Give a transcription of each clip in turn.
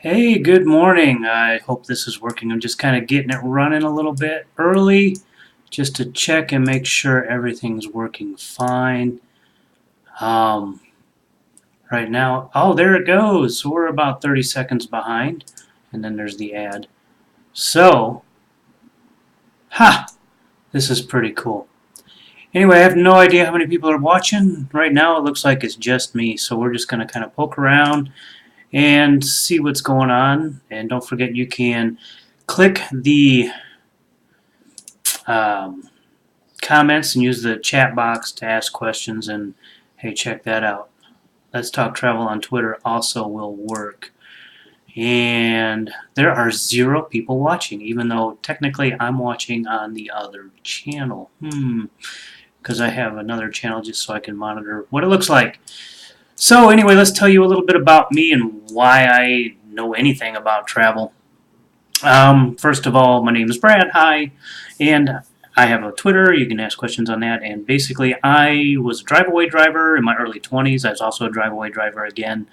Hey, good morning. I hope this is working. I'm just kind of getting it running a little bit early just to check and make sure everything's working fine. Um, right now, oh, there it goes. So we're about 30 seconds behind, and then there's the ad. So, ha, this is pretty cool. Anyway, I have no idea how many people are watching. Right now, it looks like it's just me, so we're just going to kind of poke around and see what's going on. And don't forget, you can click the um, comments and use the chat box to ask questions. And hey, check that out. Let's Talk Travel on Twitter also will work. And there are 0 people watching, even though technically I'm watching on the other channel. Because I have another channel just so I can monitor what it looks like. So anyway, let's tell you a little bit about me and why I know anything about travel. First of all, my name is Brad. Hi. And I have a Twitter. You can ask questions on that. And basically, I was a drive-away driver in my early 20s. I was also a drive-away driver again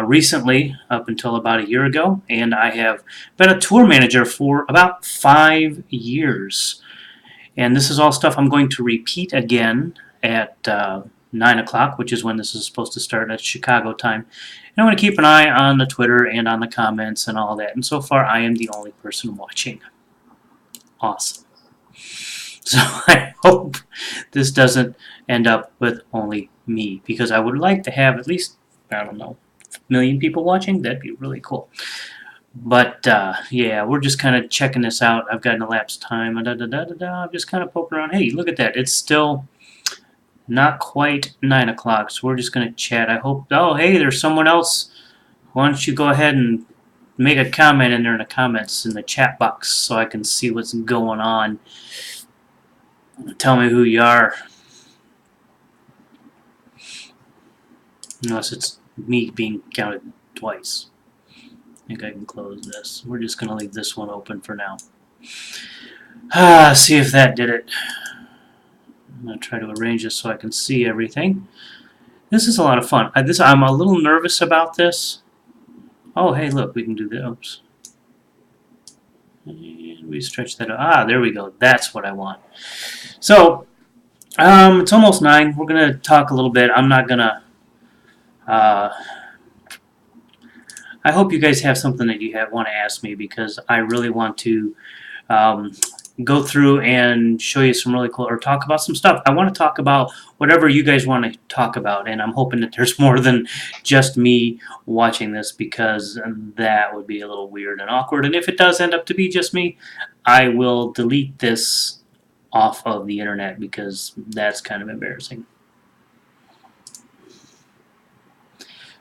recently, up until about a year ago. And I have been a tour manager for about 5 years. And this is all stuff I'm going to repeat again at 9 o'clock, which is when this is supposed to start at Chicago time. And I'm going to keep an eye on the Twitter and on the comments and all that. And so far, I am the only person watching. Awesome. So I hope this doesn't end up with only me, because I would like to have at least, I don't know, a million people watching. That'd be really cool. But yeah, we're just kind of checking this out. I've got an elapsed time. I'm just kind of poking around. Hey, look at that. It's still not quite 9 o'clock, so we're just going to chat. I hope. Oh, hey, there's someone else. Why don't you go ahead and make a comment in there in the comments in the chat box so I can see what's going on. Tell me who you are. Unless it's me being counted twice. I think I can close this. We're just going to leave this one open for now. See if that did it. I'm going to try to arrange this so I can see everything. This is a lot of fun. I'm a little nervous about this. Oh, hey, look, we can do this. Oops. And we stretch that out. There we go. That's what I want. So, it's almost 9. We're going to talk a little bit. I'm not going to... I hope you guys have something that you want to ask me, because I really want to go through and show you some really cool, or talk about some stuff. I want to talk about whatever you guys want to talk about, and I'm hoping that there's more than just me watching this, because that would be a little weird and awkward. And if it does end up to be just me, I will delete this off of the internet, because that's kind of embarrassing.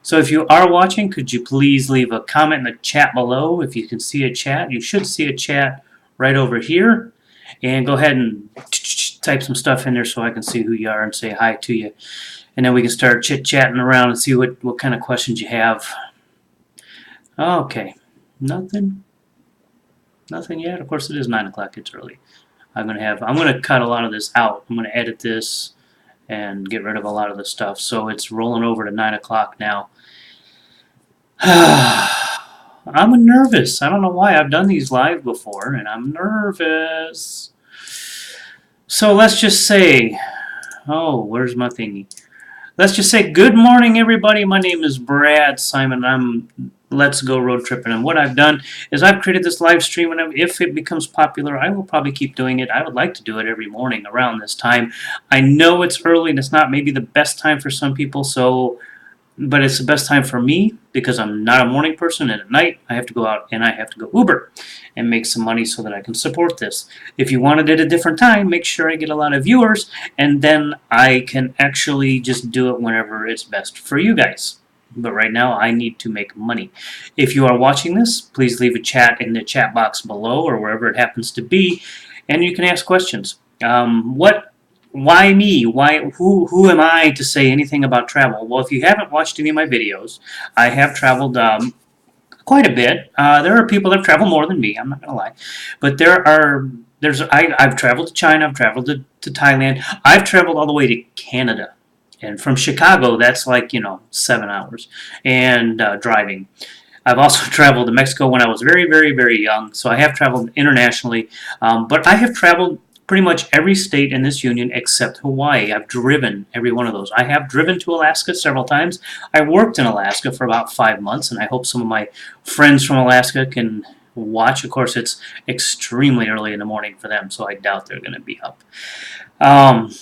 So if you are watching, could you please leave a comment in the chat below? If you can see a chat, you should see a chat right over here. And go ahead and type some stuff in there so I can see who you are and say hi to you. And then we can start chit-chatting around and see what kind of questions you have. Okay, nothing yet. Of course, it is 9 o'clock. It's early. I'm gonna cut a lot of this out. I'm gonna edit this and get rid of a lot of the stuff. So it's rolling over to 9 o'clock now. I'm nervous. I don't know why. I've done these live before, and I'm nervous. So let's just say, oh, where's my thingy? Let's just say, good morning, everybody. My name is Brad Simon. I'm Let's Go Road Trippin'. And what I've done is I've created this live stream, and if it becomes popular, I will probably keep doing it. I would like to do it every morning around this time. I know it's early, and it's not maybe the best time for some people, but it's the best time for me, because I'm not a morning person, and at night I have to go out and I have to go Uber and make some money so that I can support this. If you want it at a different time, make sure I get a lot of viewers, and then I can actually just do it whenever it's best for you guys. But right now I need to make money. If you are watching this, please leave a chat in the chat box below, or wherever it happens to be, and you can ask questions. Why me? Who am I to say anything about travel? Well, if you haven't watched any of my videos, I have traveled quite a bit. There are people that have traveled more than me, I'm not going to lie. But I've traveled to China, I've traveled to Thailand, I've traveled all the way to Canada. And from Chicago, that's like, 7 hours and driving. I've also traveled to Mexico when I was very, very, very young. So I have traveled internationally, but I have traveled pretty much every state in this union except Hawaii. I've driven every one of those. I have driven to Alaska several times. I worked in Alaska for about 5 months, and I hope some of my friends from Alaska can watch. Of course, it's extremely early in the morning for them, so I doubt they're going to be up. Um,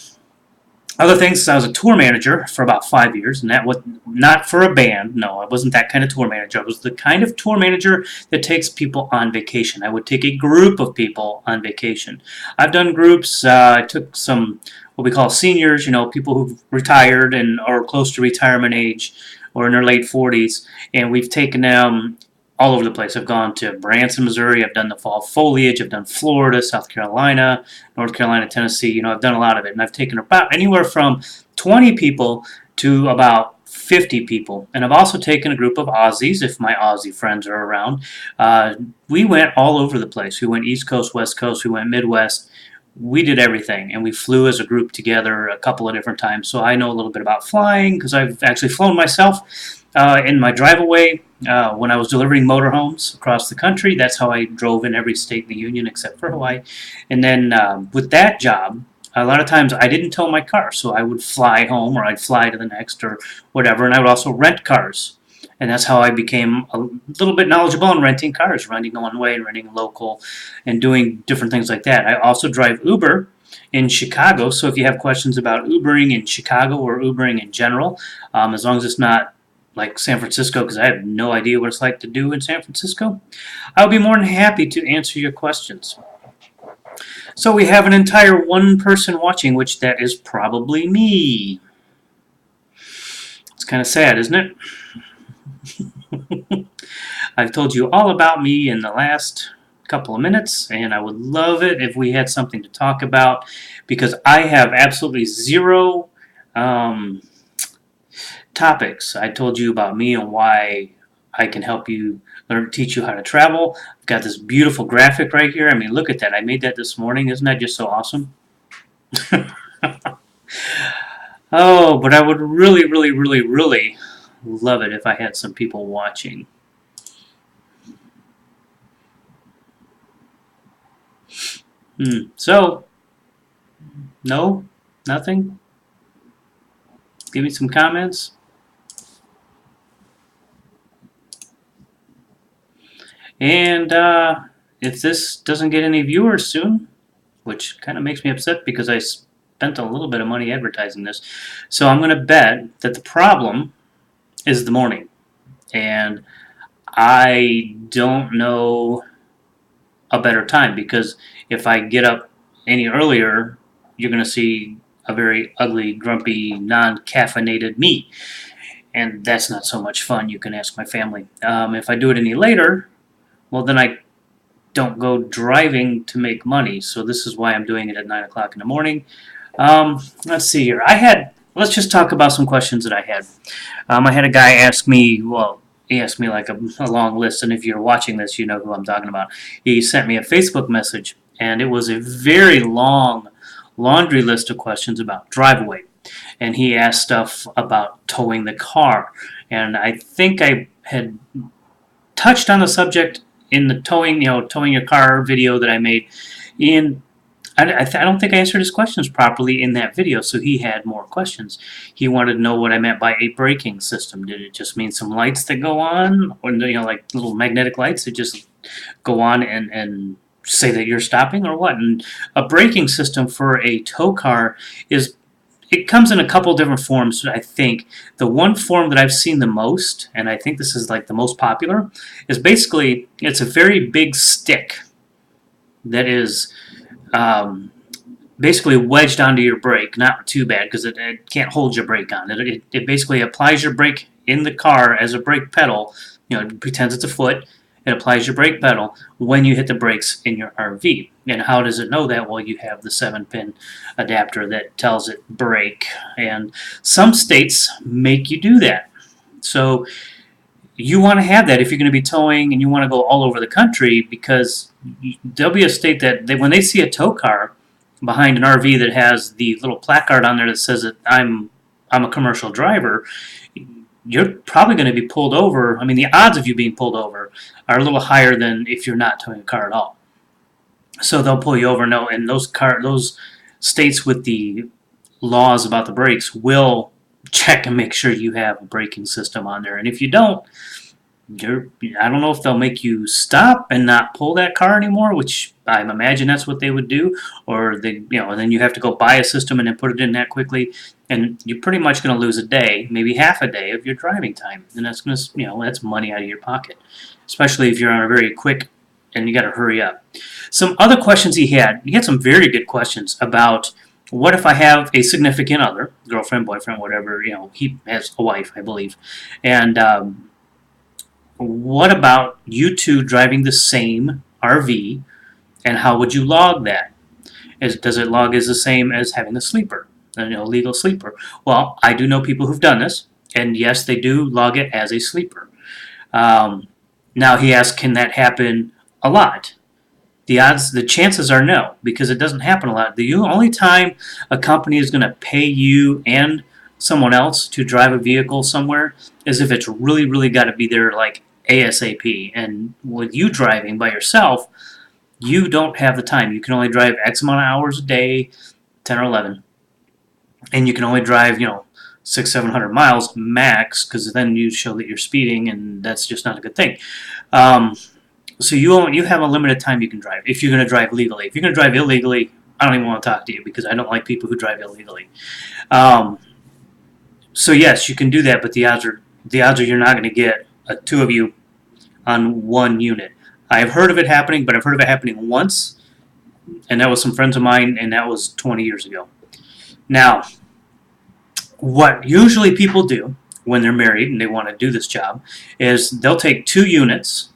Other things, I was a tour manager for about 5 years, and that was not for a band. No, I wasn't that kind of tour manager. I was the kind of tour manager that takes people on vacation. I would take a group of people on vacation. I've done groups. I took some what we call seniors, people who've retired and are close to retirement age or in their late 40s, and we've taken them all over the place. I've gone to Branson, Missouri. I've done the fall foliage. I've done Florida, South Carolina, North Carolina, Tennessee. I've done a lot of it, and I've taken about anywhere from 20 people to about 50 people. And I've also taken a group of Aussies, if my Aussie friends are around. We went all over the place. We went East Coast, West Coast. We went Midwest. We did everything, and we flew as a group together a couple of different times. So I know a little bit about flying because I've actually flown myself in my Driveaway when I was delivering motorhomes across the country. That's how I drove in every state in the union except for Hawaii. And then with that job, a lot of times I didn't tow my car, so I would fly home or I'd fly to the next or whatever, and I would also rent cars. And that's how I became a little bit knowledgeable in renting cars, renting one way and renting local and doing different things like that. I also drive Uber in Chicago, so if you have questions about Ubering in Chicago or Ubering in general, as long as it's not like San Francisco, because I have no idea what it's like to do in San Francisco, I'll be more than happy to answer your questions. So we have an entire one person watching, which that is probably me. It's kind of sad, isn't it? I've told you all about me in the last couple of minutes, and I would love it if we had something to talk about because I have absolutely zero topics. I told you about me and why I can help you teach you how to travel. I've got this beautiful graphic right here. I mean, look at that. I made that this morning. Isn't that just so awesome? Oh, but I would really, really, really, really love it if I had some people watching. So, no? Nothing? Give me some comments. And if this doesn't get any viewers soon, which kind of makes me upset because I spent a little bit of money advertising this, so I'm going to bet that the problem is the morning. And I don't know a better time because if I get up any earlier, you're going to see a very ugly, grumpy, non-caffeinated me. And that's not so much fun. You can ask my family. If I do it any later, well, then I don't go driving to make money. So this is why I'm doing it at 9 o'clock in the morning. Let's see here. Let's just talk about some questions that I had. I had a guy ask me, well, he asked me like a long list, and if you're watching this, you know who I'm talking about. He sent me a Facebook message, and it was a very long laundry list of questions about Driveaway. And he asked stuff about towing the car. And I think I had touched on the subject in the towing your car video that I made. And I don't think I answered his questions properly in that video, so he had more questions. He wanted to know what I meant by a braking system. Did it just mean some lights that go on, or like little magnetic lights that just go on and say that you're stopping, or what? And a braking system for a tow car it comes in a couple different forms, I think. The one form that I've seen the most, and I think this is like the most popular, is basically it's a very big stick that is basically wedged onto your brake. Not too bad because it can't hold your brake on. It basically applies your brake in the car as a brake pedal. It pretends it's a foot. It applies your brake pedal when you hit the brakes in your RV. And how does it know that? Well, you have the 7-pin adapter that tells it brake. And some states make you do that. So you want to have that if you're going to be towing and you want to go all over the country, because there'll be a state that when they see a tow car behind an RV that has the little placard on there that says that I'm a commercial driver, you're probably going to be pulled over. I mean, the odds of you being pulled over are a little higher than if you're not towing a car at all. So they'll pull you over. No, and those states with the laws about the brakes will check and make sure you have a braking system on there. And if you don't, I don't know if they'll make you stop and not pull that car anymore, which I imagine that's what they would do, or and then you have to go buy a system and then put it in that quickly, and you're pretty much going to lose a day, maybe half a day of your driving time, and that's going to, that's money out of your pocket, especially if you're on a very quick and you got to hurry up. Some other questions he had some very good questions about what if I have a significant other, girlfriend, boyfriend, whatever, he has a wife, I believe, and what about you two driving the same RV, and how would you log that? Does it log as the same as having a sleeper, legal sleeper? Well, I do know people who've done this, and yes, they do log it as a sleeper. Now he asks, can that happen a lot? The chances are no, because it doesn't happen a lot. The only time a company is going to pay you and someone else to drive a vehicle somewhere is if it's really, really got to be there like ASAP. And with you driving by yourself, you don't have the time. You can only drive X amount of hours a day, 10 or 11. And you can only drive, 600-700 miles max, because then you show that you're speeding, and that's just not a good thing. So you have a limited time you can drive if you're going to drive legally. If you're going to drive illegally, I don't even want to talk to you, because I don't like people who drive illegally. So yes, you can do that, but the odds are you're not going to get two of you on one unit. I've heard of it happening, but I've heard of it happening once, and that was some friends of mine, and that was 20 years ago. Now, what usually people do when they're married and they want to do this job is they'll take 2 units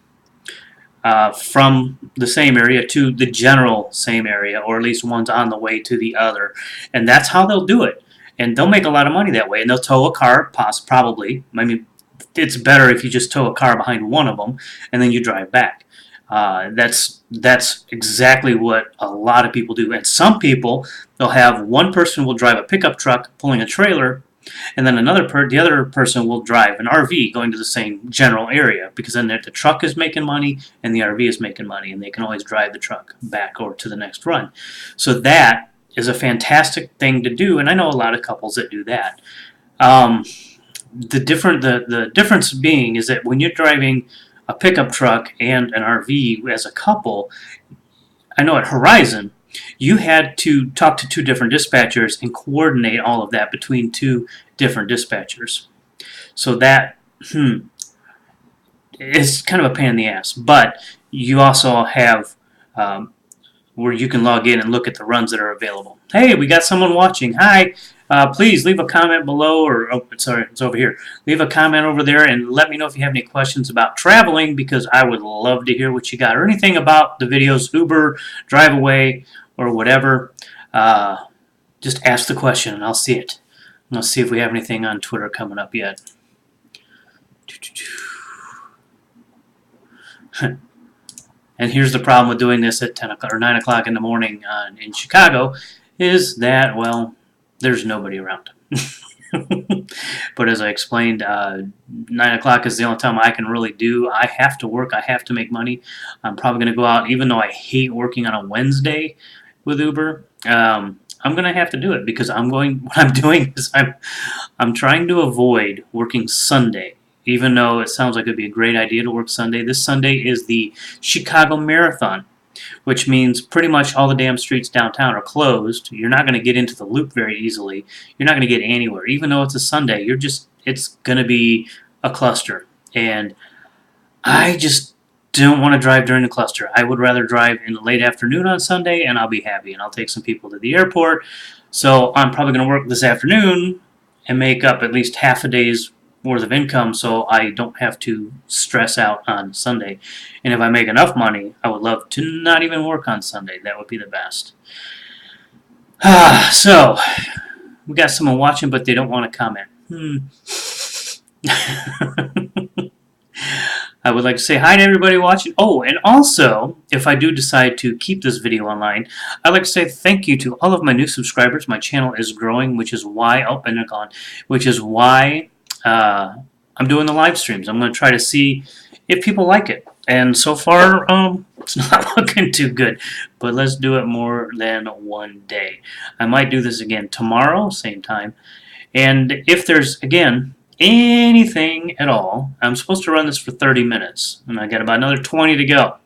from the same area to the general same area, or at least one's on the way to the other, and that's how they'll do it. And they'll make a lot of money that way, and they'll tow a car, probably. I mean, it's better if you just tow a car behind one of them, and then you drive back. That's exactly what a lot of people do. And some people, they'll have one person will drive a pickup truck pulling a trailer, and then the other person will drive an RV going to the same general area, because then the truck is making money and the RV is making money, and they can always drive the truck back or to the next run. So that is a fantastic thing to do, and I know a lot of couples that do that. The difference being is that when you're driving a pickup truck and an RV as a couple, I know at Horizon, you had to talk to 2 different dispatchers and coordinate all of that between 2 different dispatchers. So that is kind of a pain in the ass. But you also have where you can log in and look at the runs that are available. Hey, we got someone watching. Hi. Please leave a comment below, or sorry, it's over here. Leave a comment over there and let me know if you have any questions about traveling, because I would love to hear what you got, or anything about the videos, Uber, Driveaway, or whatever. Just ask the question and I'll see it. And let's see if we have anything on Twitter coming up yet. And here's the problem with doing this at 10 o'clock or 9 o'clock in the morning in Chicago, is that, well, there's nobody around. But as I explained, 9 o'clock is the only time I can really do. I have to work. I have to make money. I'm probably going to go out, even though I hate working on a Wednesday with Uber. I'm going to have to do it, because what I'm doing is I'm trying to avoid working Sunday. Even though it sounds like it would be a great idea to work Sunday. This Sunday is the Chicago Marathon, which means pretty much all the damn streets downtown are closed. You're not going to get into the loop very easily. You're not going to get anywhere. Even though it's a Sunday, it's going to be a cluster. And I just don't want to drive during the cluster. I would rather drive in the late afternoon on Sunday, and I'll be happy. And I'll take some people to the airport. So I'm probably going to work this afternoon and make up at least half a day's worth of income, so I don't have to stress out on Sunday. And if I make enough money, I would love to not even work on Sunday. That would be the best. So we got someone watching, but they don't want to comment. I would like to say hi to everybody watching. Oh, and also, if I do decide to keep this video online, I'd like to say thank you to all of my new subscribers. My channel is growing, which is why, oh, and they're gone, which is why I'm doing the live streams. I'm going to try to see if people like it. And so far, it's not looking too good. But let's do it more than one day. I might do this again tomorrow, same time. And if there's, again, anything at all, I'm supposed to run this for 30 minutes. And I got about another 20 to go.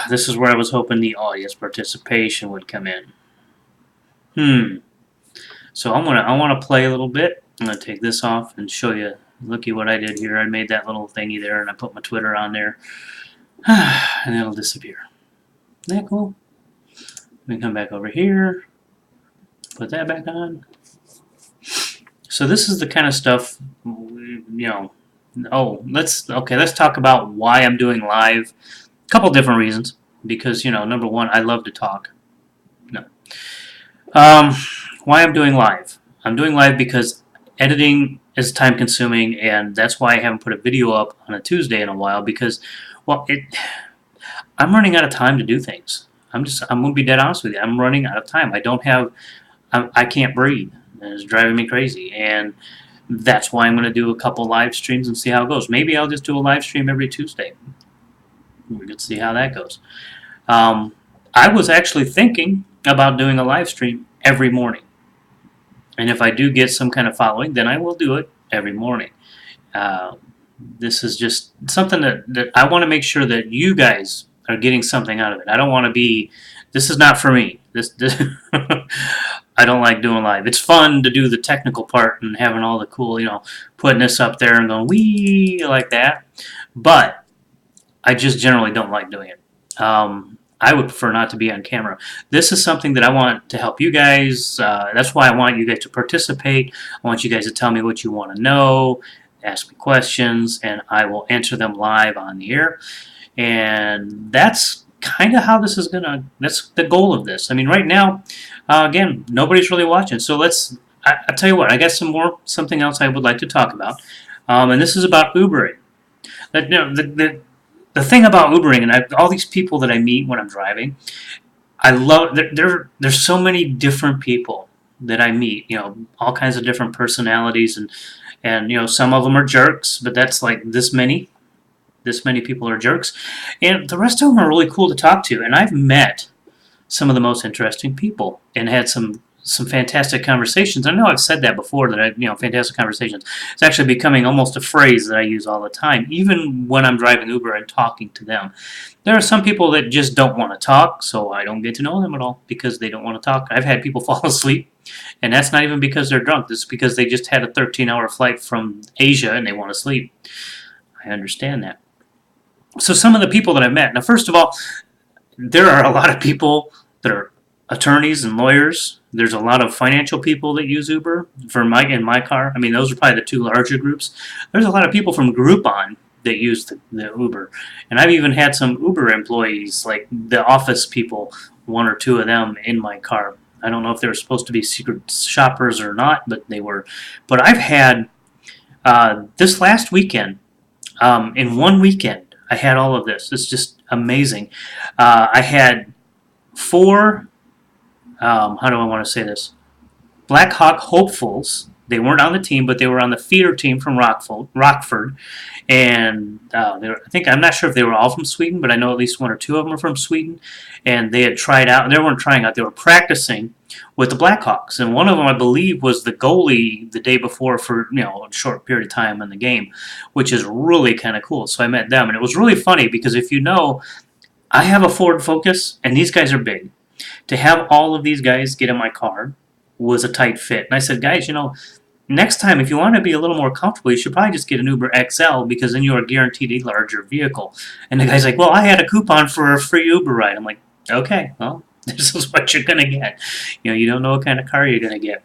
This is where I was hoping the audience participation would come in. So I want to play a little bit. I'm going to take this off and show you. Look at what I did here. I made that little thingy there, and I put my Twitter on there. And it'll disappear. Isn't that cool? Let me come back over here. Put that back on. So this is the kind of stuff, you know. Oh, let's talk about why I'm doing live. A couple different reasons. Because, number one, I love to talk. No. Why I'm doing live. I'm doing live because editing is time consuming, and that's why I haven't put a video up on a Tuesday in a while, because, well, I'm running out of time to do things. I'm going to be dead honest with you. I'm running out of time. I can't breathe. And it's driving me crazy, and that's why I'm going to do a couple live streams and see how it goes. Maybe I'll just do a live stream every Tuesday. We can see how that goes. I was actually thinking about doing a live stream every morning. And if I do get some kind of following, then I will do it every morning. This is just something that I want to make sure that you guys are getting something out of it. I don't want to be, this is not for me. This I don't like doing live. It's fun to do the technical part and having all the cool, putting this up there and going, wee, like that. But I just generally don't like doing it. I would prefer not to be on camera. This is something that I want to help you guys. That's why I want you guys to participate. I want you guys to tell me what you want to know, ask me questions, and I will answer them live on the air. And that's kind of how this is that's the goal of this. I mean, right now, again, nobody's really watching. So I'll tell you what, I got something else I would like to talk about. And this is about Ubering. The thing about Ubering, and all these people that I meet when I'm driving, I love, there's so many different people that I meet, all kinds of different personalities, and some of them are jerks, but that's like this many people are jerks, and the rest of them are really cool to talk to, and I've met some of the most interesting people and had some fantastic conversations. I know I've said that before, that fantastic conversations. It's actually becoming almost a phrase that I use all the time, even when I'm driving Uber and talking to them. There are some people that just don't want to talk, so I don't get to know them at all because they don't want to talk. I've had people fall asleep, and that's not even because they're drunk. It's because they just had a 13-hour flight from Asia and they want to sleep. I understand that. So some of the people that I've met, now first of all, there are a lot of people that are attorneys and lawyers. There's a lot of financial people that use Uber in my car. I mean, those are probably the two larger groups. There's a lot of people from Groupon that use the Uber. And I've even had some Uber employees, like the office people, one or two of them in my car. I don't know if they were supposed to be secret shoppers or not, but they were. But I've had, this last weekend, in one weekend, I had all of this. It's just amazing. I had 4, how do I want to say this? Black Hawk hopefuls. They weren't on the team, but they were on the feeder team from Rockford. And I'm not sure if they were all from Sweden, but I know at least 1 or 2 of them are from Sweden. And they had tried out, they weren't trying out, they were practicing with the Blackhawks. And one of them, I believe, was the goalie the day before for a short period of time in the game, which is really kind of cool. So I met them, and it was really funny because if you know, I have a Ford Focus, and these guys are big. To have all of these guys get in my car was a tight fit. And I said, guys, next time, if you want to be a little more comfortable, you should probably just get an Uber XL because then you are guaranteed a larger vehicle. And the guy's like, well, I had a coupon for a free Uber ride. I'm like, okay, well, this is what you're going to get. You don't know what kind of car you're going to get.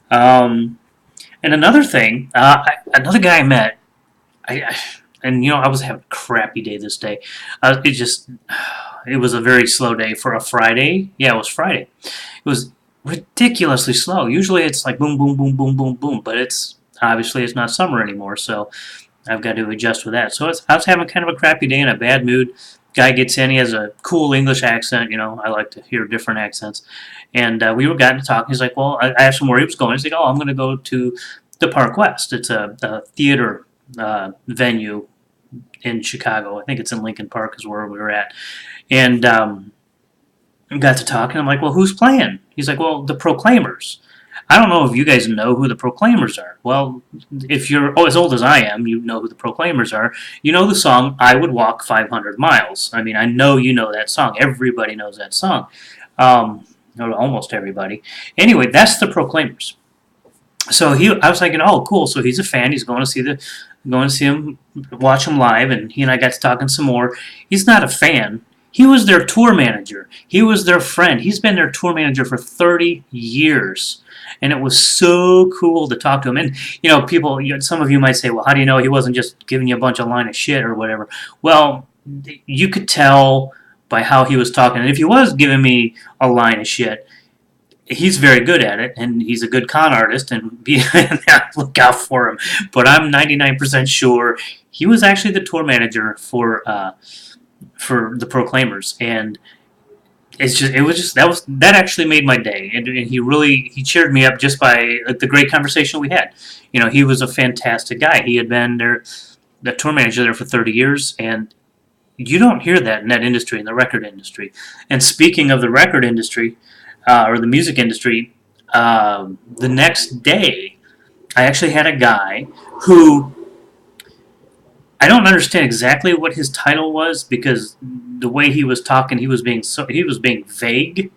And another thing, another guy I met, I was having a crappy day this day. It was a very slow day for a Friday. Yeah, it was Friday. It was ridiculously slow. Usually it's like boom, boom, boom, boom, boom, boom, but it's not summer anymore, so I've got to adjust with that. So I was having kind of a crappy day, in a bad mood. Guy gets in, he has a cool English accent. I like to hear different accents. And we were gotten to talking. He's like, well, I asked him where he was going. He's like, oh, I'm going to go to the Park West. It's a theater venue in Chicago. I think it's in Lincoln Park is where we were at. And got to talking. I'm like, well, who's playing? He's like, well, the Proclaimers. I don't know if you guys know who the Proclaimers are. Well, if you're as old as I am, you know who the Proclaimers are. You know the song, I Would Walk 500 Miles. I mean, I know you know that song. Everybody knows that song. Or almost everybody. Anyway, that's the Proclaimers. So I was thinking, oh, cool. So he's a fan. He's going to see him, watch him live, and he and I got to talking some more. He's not a fan. He was their tour manager. He was their friend. He's been their tour manager for 30 years. And it was so cool to talk to him. And, people, some of you might say, well, how do you know he wasn't just giving you a bunch of line of shit or whatever? Well, you could tell by how he was talking. And if he was giving me a line of shit, he's very good at it, and he's a good con artist, and look out for him. But I'm 99% sure he was actually the tour manager for the Proclaimers, and that actually made my day, and he cheered me up just by the great conversation we had. He was a fantastic guy. He had been the tour manager there for 30 years, and you don't hear that in that industry, in the record industry. And speaking of the record industry, or the music industry, the next day, I actually had a guy who, I don't understand exactly what his title was, because the way he was talking, he was being vague.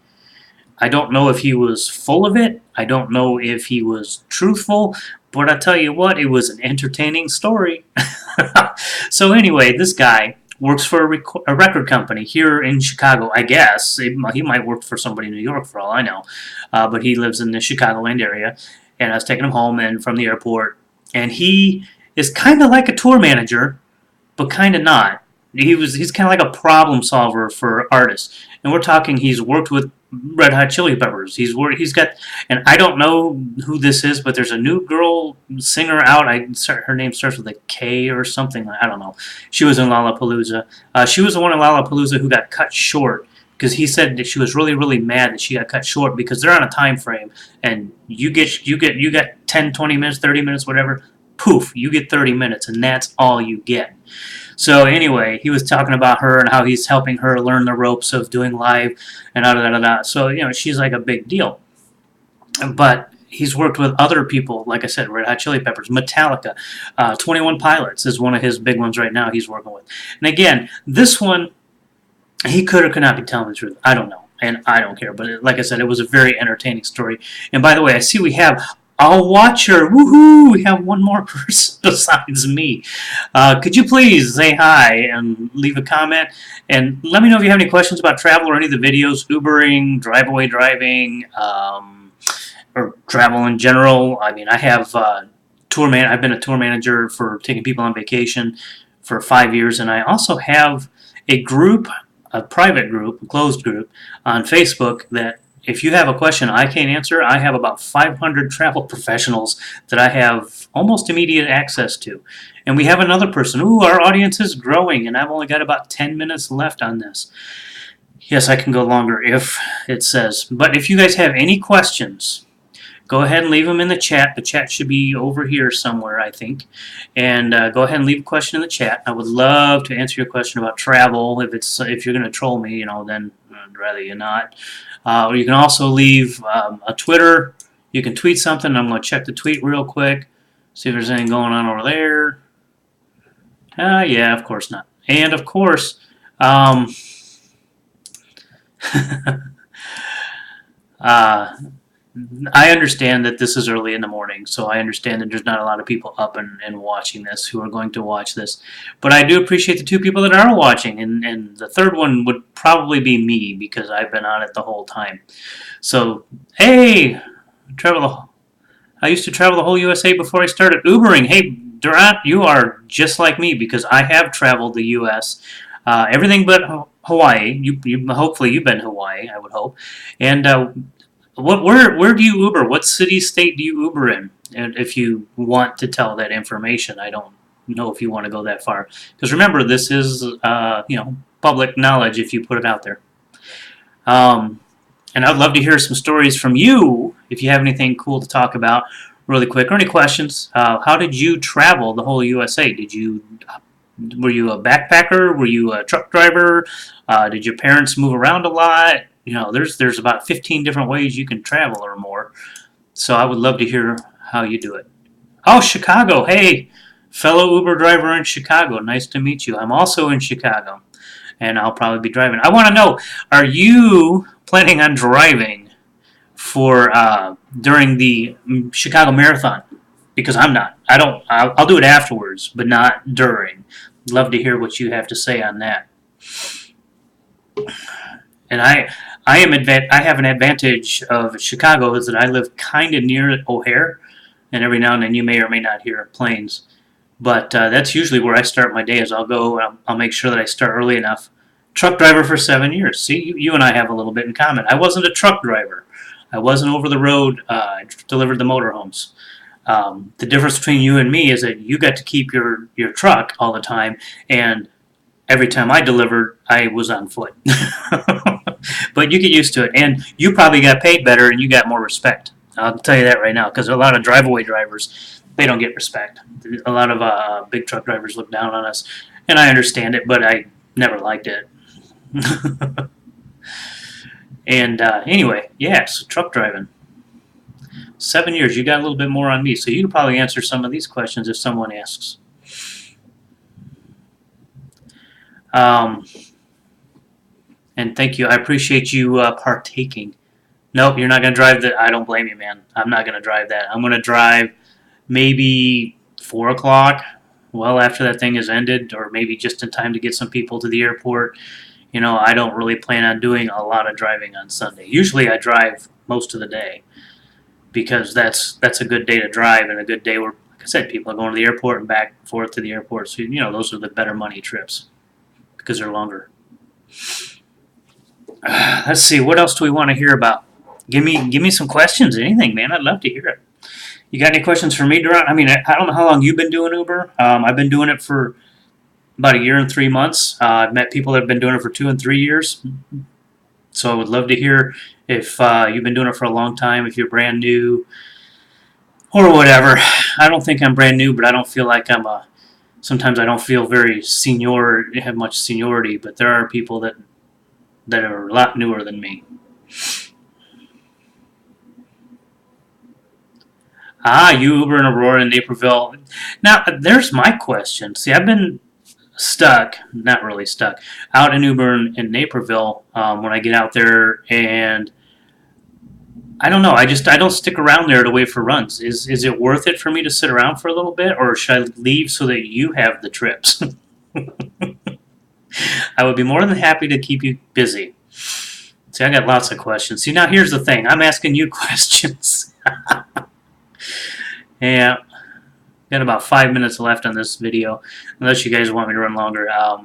I don't know if he was full of it. I don't know if he was truthful. But I tell you what, it was an entertaining story. So anyway, this guy works for a record company here in Chicago, I guess. He might work for somebody in New York for all I know. But he lives in the Chicagoland area. And I was taking him home and from the airport. And he is kind of like a tour manager, but kind of not. He's kind of like a problem solver for artists. And we're talking, he's worked with Red Hot Chili Peppers. He's got, and I don't know who this is, but there's a new girl singer out. Her name starts with a K or something. I don't know. She was in Lollapalooza. She was the one in Lollapalooza who got cut short, because he said that she was really, really mad that she got cut short, because they're on a time frame, and you got 10, 20 minutes, 30 minutes, whatever. Poof, you get 30 minutes, and that's all you get. So anyway, he was talking about her and how he's helping her learn the ropes of doing live and da. So, she's like a big deal. But he's worked with other people, like I said, Red Hot Chili Peppers, Metallica, 21 Pilots is one of his big ones right now he's working with. And again, this one, he could or could not be telling the truth. I don't know, and I don't care. But like I said, it was a very entertaining story. And by the way, I see we have a watcher. Woohoo! We have one more person besides me. Could you please say hi and leave a comment? And let me know if you have any questions about travel or any of the videos, Ubering, Driveaway driving, or travel in general. I mean, I have I've been a tour manager for taking people on vacation for 5 years, and I also have a private group, a closed group on Facebook that, if you have a question I can't answer, I have about 500 travel professionals that I have almost immediate access to. And we have another person. Ooh, our audience is growing, and I've only got about 10 minutes left on this. Yes, I can go longer if it says. But if you guys have any questions, go ahead and leave them in the chat. The chat should be over here somewhere, I think. And go ahead and leave a question in the chat. I would love to answer your question about travel. If you're going to troll me, then I'd rather you not. Or you can also leave a Twitter. You can tweet something. I'm going to check the tweet real quick, see if there's anything going on over there. Yeah, of course not. And of course, I understand that this is early in the morning, so I understand that there's not a lot of people up and watching this who are going to watch this. But I do appreciate the 2 people that are watching, and the third one would probably be me, because I've been on it the whole time. So, hey, I used to travel the whole USA before I started Ubering. Hey, Durant, you are just like me, because I have traveled the US, everything but Hawaii. Hopefully you've been to Hawaii, I would hope. And where do you Uber? What city, state do you Uber in? And if you want to tell that information, I don't know if you want to go that far. Because remember, this is public knowledge if you put it out there. And I'd love to hear some stories from you if you have anything cool to talk about really quick. Or any questions? How did you travel the whole USA? Were you a backpacker? Were you a truck driver? Did your parents move around a lot? There's about 15 different ways you can travel or more. So I would love to hear how you do it. Oh, Chicago. Hey, fellow Uber driver in Chicago. Nice to meet you. I'm also in Chicago, and I'll probably be driving. I want to know, are you planning on driving for during the Chicago Marathon? Because I'm not. I don't. I'll do it afterwards, but not during. Love to hear what you have to say on that. And I have an advantage of Chicago is that I live kind of near O'Hare, and every now and then you may or may not hear planes. But that's usually where I start my day. Is I'll make sure that I start early enough. Truck driver for 7 years. See, you and I have a little bit in common. I wasn't a truck driver. I wasn't over the road. I delivered the motorhomes. The difference between you and me is that you got to keep your truck all the time, and every time I delivered, I was on foot. But you get used to it, and you probably got paid better, and you got more respect. I'll tell you that right now, because a lot of drive-away drivers, they don't get respect. A lot of big truck drivers look down on us, and I understand it, but I never liked it. And anyway, yes, truck driving. 7 years, you got a little bit more on me, so you can probably answer some of these questions if someone asks. And thank you. I appreciate you partaking. Nope, you're not going to drive I don't blame you, man. I'm not going to drive that. I'm going to drive maybe 4 o'clock, well after that thing is ended, or maybe just in time to get some people to the airport. I don't really plan on doing a lot of driving on Sunday. Usually I drive most of the day because that's a good day to drive and a good day where, like I said, people are going to the airport and back and forth to the airport. So, those are the better money trips because they're longer. Let's see, what else do we want to hear about? Give me some questions, anything, man. I'd love to hear it. You got any questions for me, Duran? I mean, I don't know how long you've been doing Uber. I've been doing it for about 1 year and 3 months. I've met people that have been doing it for 2 and 3 years. So I would love to hear if you've been doing it for a long time, if you're brand new, or whatever. I don't think I'm brand new, but I don't feel like sometimes I don't feel very have much seniority, but there are people that are a lot newer than me. You Uber in Aurora and Naperville. Now, there's my question. See, I've been stuck, not really stuck, out in Uber in Naperville when I get out there, and I don't know. I don't stick around there to wait for runs. Is it worth it for me to sit around for a little bit, or should I leave so that you have the trips? I would be more than happy to keep you busy. See, I got lots of questions. See, now here's the thing. I'm asking you questions. Yeah, got about 5 minutes left on this video, unless you guys want me to run longer. I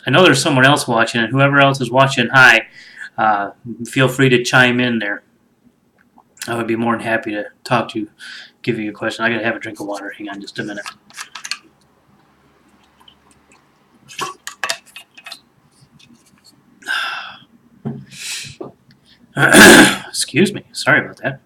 know there's someone else watching, and whoever else is watching, hi. Feel free to chime in there. I would be more than happy to talk to you, give you a question. I gotta have a drink of water. Hang on just a minute. Excuse me. Sorry about that.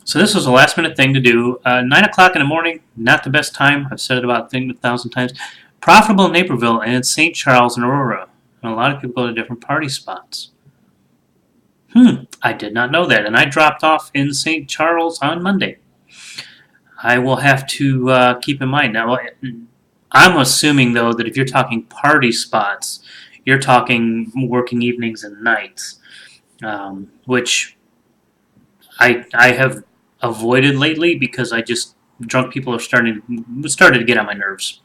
So this was a last minute thing to do. 9 o'clock in the morning, not the best time. I've said it about 1,000 times. Profitable in Naperville and in St. Charles and Aurora. And a lot of people go to different party spots. I did not know that. And I dropped off in St. Charles on Monday. I will have to keep in mind. Now, I'm assuming, though, that if you're talking party spots, you're talking working evenings and nights, which I have avoided lately because drunk people are started to get on my nerves.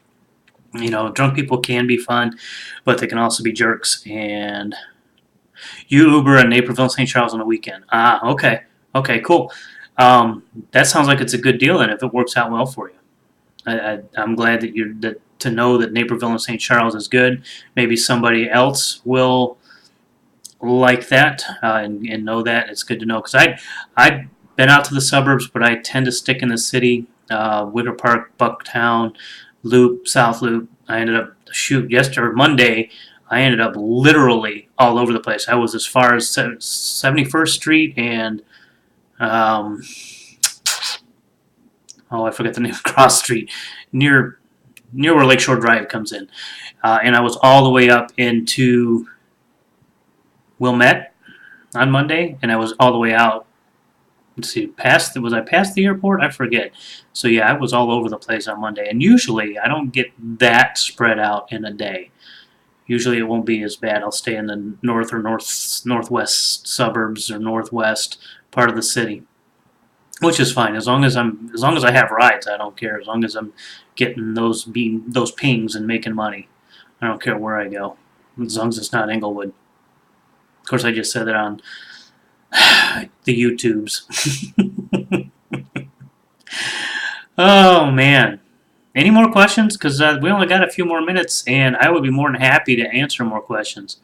Drunk people can be fun, but they can also be jerks. And you Uber in Naperville, St. Charles on the weekend. Okay, cool. That sounds like it's a good deal, and if it works out well for you, I'm glad to know that Naperville and St. Charles is good. Maybe somebody else will like that and know that. It's good to know because I've been out to the suburbs, but I tend to stick in the city. Wicker Park, Bucktown, Loop, South Loop. I ended up Monday. I ended up literally all over the place. I was as far as 71st Street and Oh, I forget the name. Cross Street, near where Lakeshore Drive comes in, and I was all the way up into Wilmette on Monday, and I was all the way out. Let's see, was I past the airport? I forget. So yeah, I was all over the place on Monday, and usually I don't get that spread out in a day. Usually it won't be as bad. I'll stay in the north or northwest suburbs or northwest part of the city, which is fine as long as I have rides. I don't care as long as I'm getting those pings and making money. I don't care where I go as long as it's not Inglewood. Of course, I just said that on the YouTubes. Oh man. Any more questions? Because we only got a few more minutes, and I would be more than happy to answer more questions.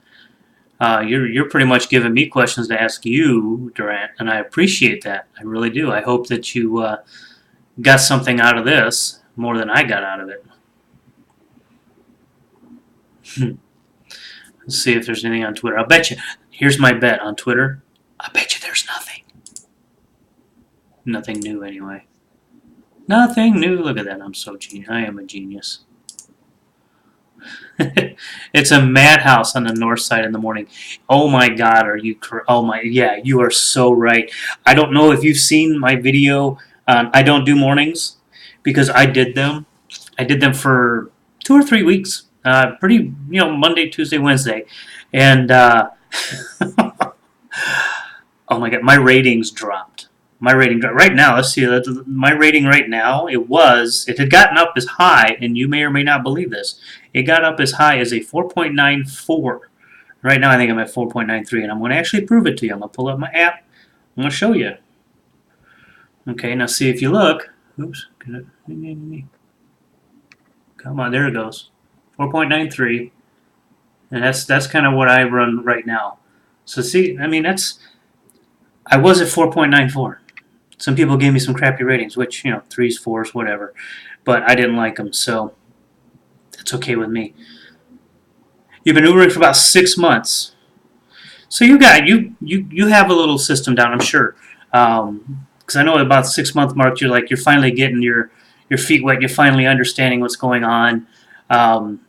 You're pretty much giving me questions to ask you, Durant, and I appreciate that. I really do. I hope that you got something out of this more than I got out of it. Let's see if there's anything on Twitter. I'll bet you. Here's my bet on Twitter. I bet you there's nothing. Nothing new anyway. Nothing new. Look at that. I'm so genius. I am a genius. It's a madhouse on the north side in the morning. Oh my God, are you? Oh my, yeah, you are so right. I don't know if you've seen my video. I don't do mornings because I did them. I did them for 2 or 3 weeks. Pretty, Monday, Tuesday, Wednesday, and oh my God, my ratings dropped. My rating dropped. Right now, let's see, my rating right now, it had gotten up as high, and you may or may not believe this, it got up as high as a 4.94. Right now, I think I'm at 4.93, and I'm going to actually prove it to you. I'm going to pull up my app. I'm going to show you. Okay, now see if you look. Oops. Come on, there it goes. 4.93. And that's kind of what I run right now. So see, I mean, I was at 4.94. Some people gave me some crappy ratings, which, threes, fours, whatever. But I didn't like them, so that's okay with me. You've been Ubering for about 6 months. So you have a little system down, I'm sure. Because I know at about the 6 month mark, you're finally getting your feet wet. You're finally understanding what's going on. I'll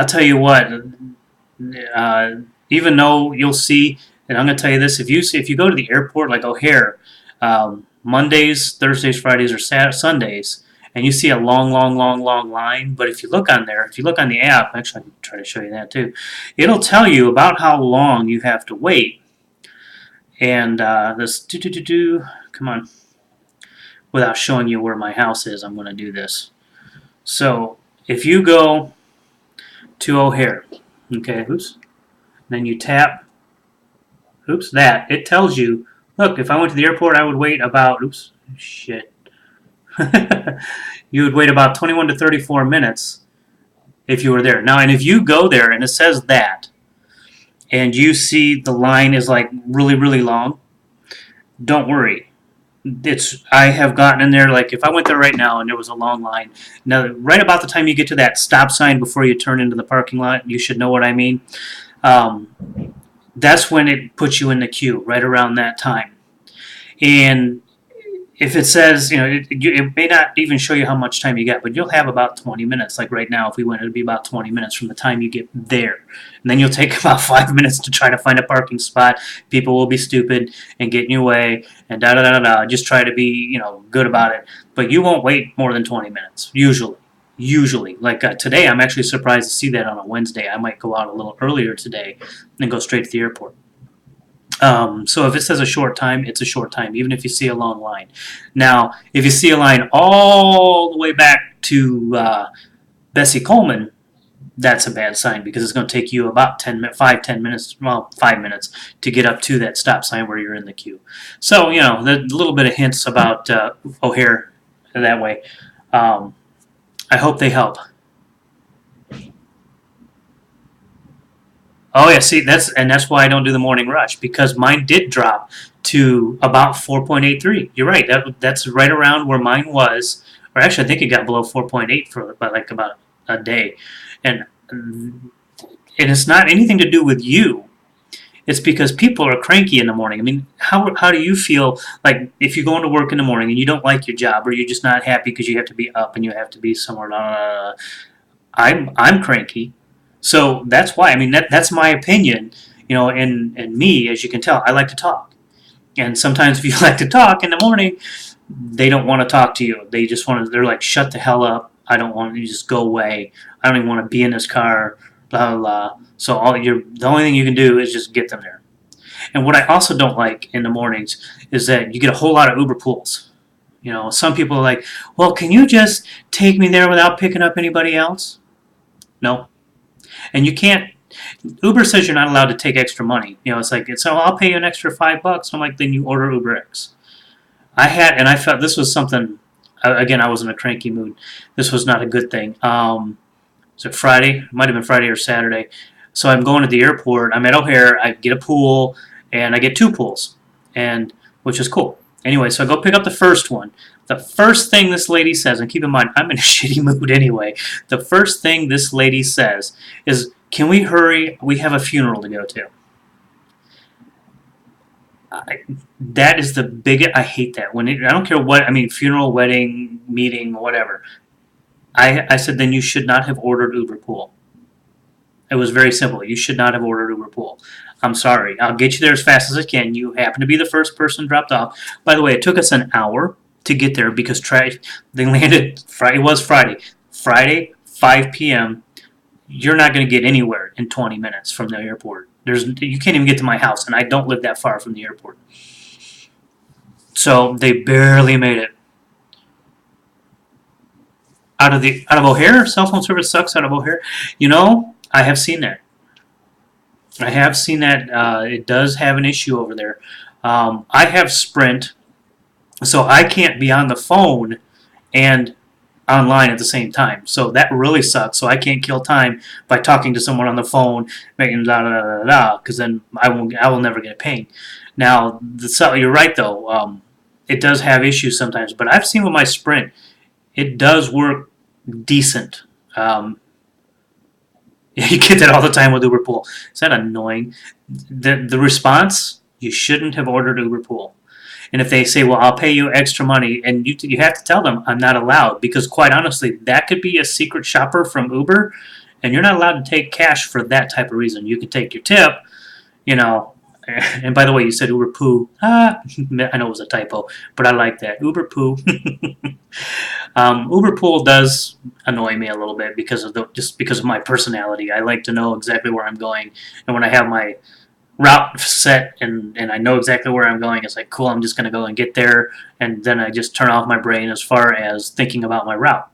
tell you what. Even though you'll see, and I'm going to tell you this: if you go to the airport like O'Hare, Mondays, Thursdays, Fridays, or Sundays, and you see a long line, but if you look on the app, actually I can try to show you that too, it'll tell you about how long you have to wait. And this come on, without showing you where my house is, I'm going to do this. So if you go to O'Hare, okay, oops, then you tap, oops, that, it tells you, look, if I went to the airport, I would wait about, oops, shit. You would wait about 21 to 34 minutes if you were there. Now, and if you go there and it says that, and you see the line is like really long, don't worry. I have gotten in there, like if I went there right now and there was a long line, now right about the time you get to that stop sign before you turn into the parking lot, you should know what I mean. That's when it puts you in the queue, right around that time. And if it says, it may not even show you how much time you got, but you'll have about 20 minutes. Like right now, if we went, it would be about 20 minutes from the time you get there. And then you'll take about 5 minutes to try to find a parking spot. People will be stupid and get in your way and da-da-da-da-da. Just try to be, good about it. But you won't wait more than 20 minutes, usually. Like today, I'm actually surprised to see that on a Wednesday. I might go out a little earlier today and go straight to the airport. So if it says a short time, it's a short time, even if you see a long line. Now, if you see a line all the way back to Bessie Coleman, that's a bad sign because it's going to take you about 10 minutes, well, 5 minutes to get up to that stop sign where you're in the queue. So, a little bit of hints about O'Hare that way. I hope they help. Oh yeah, see that's why I don't do the morning rush because mine did drop to about 4.83. You're right. That's right around where mine was, or actually I think it got below 4.8 for about a day, and it's not anything to do with you. It's because people are cranky in the morning. I mean, how do you feel like if you go into work in the morning and you don't like your job or you're just not happy because you have to be up and you have to be somewhere? I'm cranky, so that's why. I mean, that's my opinion. You know, and me, as you can tell, I like to talk. And sometimes if you like to talk in the morning, they don't want to talk to you. They just want to. They're like, shut the hell up. I don't want you to just go away. I don't even want to be in this car. Blah blah blah. So the only thing you can do is just get them there. And what I also don't like in the mornings is that you get a whole lot of Uber pools. You know, some people are like, well, can you just take me there without picking up anybody else? No. And you can't. Uber says you're not allowed to take extra money. You know, it's like, so I'll pay you an extra $5. I'm like, then you order Uber X. I felt this was something. Again, I was in a cranky mood. This was not a good thing. Was it Friday? It might have been Friday or Saturday. So I'm going to the airport. I'm at O'Hare. I get a pool, and I get two pools, and which is cool. Anyway, so I go pick up the first one. The first thing this lady says, and keep in mind, I'm in a shitty mood anyway. The first thing this lady says is, "Can we hurry? We have a funeral to go to." That is the biggest. I hate that. I don't care what. I mean, funeral, wedding, meeting, whatever. I said, then you should not have ordered Uber Pool. It was very simple. You should not have ordered Uber Pool. I'm sorry. I'll get you there as fast as I can. You happen to be the first person dropped off. By the way, it took us an hour to get there because they landed Friday. It was Friday. Friday, 5 p.m. You're not going to get anywhere in 20 minutes from the airport. You can't even get to my house, and I don't live that far from the airport. So they barely made it out of O'Hare. Cell phone service sucks out of O'Hare. You know, I have seen that. I have seen that. It does have an issue over there. I have Sprint, so I can't be on the phone and online at the same time. So that really sucks. So I can't kill time by talking to someone on the phone, making la la la la, because then I will never get a ping. Now, you're right though. It does have issues sometimes, but I've seen with my Sprint, it does work decent. You get that all the time with Uber Pool. Is that annoying? The response, you shouldn't have ordered Uber Pool. And if they say, well, I'll pay you extra money, and you have to tell them, I'm not allowed. Because quite honestly, that could be a secret shopper from Uber, and you're not allowed to take cash for that type of reason. You can take your tip, you know. And by the way, you said Uber Poo. I know it was a typo, but I like that. Uber Poo. Uber Pool does annoy me a little bit just because of my personality. I like to know exactly where I'm going, and when I have my route set and I know exactly where I'm going, it's like, cool, I'm just going to go and get there, and then I just turn off my brain as far as thinking about my route.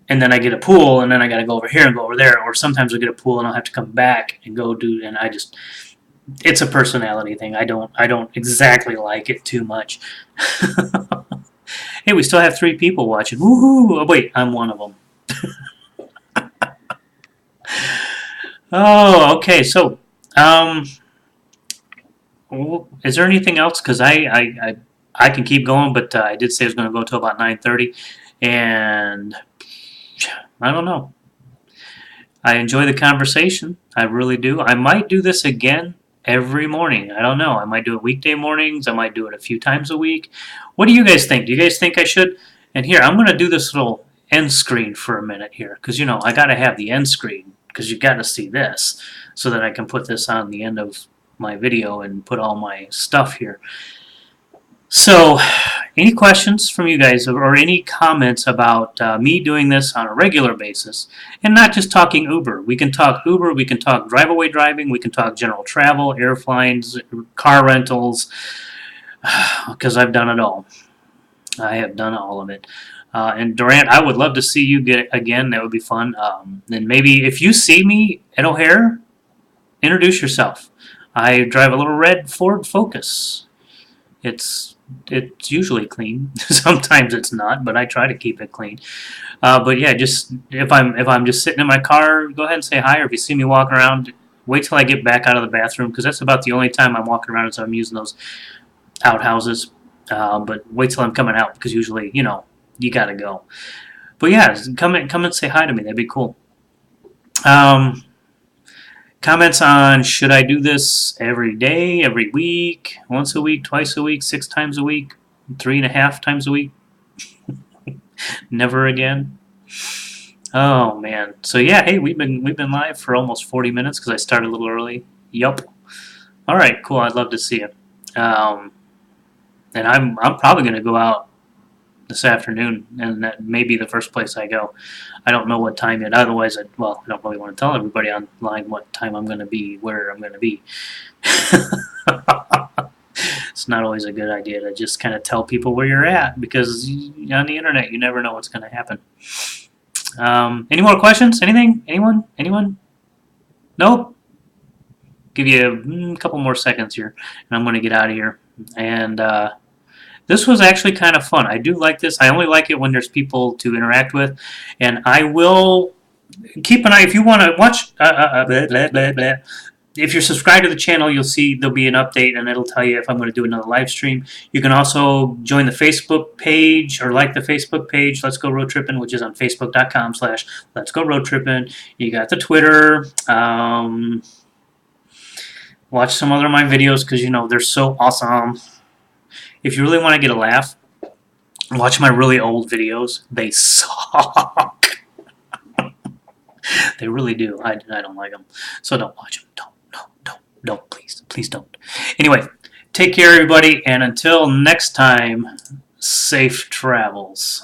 And then I get a pool, and then I got to go over here and go over there, or sometimes I get a pool and I'll have to come back and go do, and it's a personality thing. I don't exactly like it too much. Hey, we still have 3 people watching. Woohoo! Oh, wait, I'm one of them. Oh, okay. So, is there anything else? Because I can keep going, but I did say it was going to go till about 9:30, and I don't know. I enjoy the conversation. I really do. I might do this again every morning. I don't know. I might do it weekday mornings. I might do it a few times a week. What do you guys think? Do you guys think I should? And here, I'm going to do this little end screen for a minute here, because, you know, I got to have the end screen, because you got to see this, so that I can put this on the end of my video and put all my stuff here. So, any questions from you guys or any comments about me doing this on a regular basis and not just talking Uber? We can talk Uber, we can talk drive-away driving, we can talk general travel, airlines, car rentals, because I've done it all. I have done all of it. And Durant, I would love to see you get again. That would be fun. And maybe if you see me at O'Hare, introduce yourself. I drive a little red Ford Focus. It's usually clean. Sometimes it's not, but I try to keep it clean. But yeah, just if I'm just sitting in my car, go ahead and say hi. Or if you see me walking around, wait till I get back out of the bathroom, because that's about the only time I'm walking around, so I'm using those outhouses. But wait till I'm coming out, because usually, you know, you gotta go. But yeah, come and say hi to me. That'd be cool. Comments on should I do this every day, every week, once a week, twice a week, 6 times a week, 3.5 times a week, never again. Oh man. So yeah, hey, we've been live for almost 40 minutes because I started a little early. Yup. All right, cool. I'd love to see it. And I'm probably gonna go out this afternoon, and that may be the first place I go. I don't know what time yet. Otherwise, I don't really want to tell everybody online what time I'm going to be, where I'm going to be. It's not always a good idea to just kind of tell people where you're at because on the internet you never know what's going to happen. Any more questions? Anything? Anyone? Anyone? Nope. Give you a couple more seconds here, and I'm going to get out of here. And this was actually kind of fun. I do like this. I only like it when there's people to interact with, and I will keep an eye if you want to watch. Blah, blah, blah, blah. If you're subscribed to the channel, you'll see there'll be an update, and it'll tell you if I'm going to do another live stream. You can also join the Facebook page or like the Facebook page, Let's Go Road Trippin', which is on facebook.com/Let's Go Road Trippin'. You got the Twitter. Watch some other of my videos because they're so awesome. If you really want to get a laugh, watch my really old videos. They suck. They really do. I don't like them. So don't watch them. Don't. Please. Please don't. Anyway, take care, everybody. And until next time, safe travels.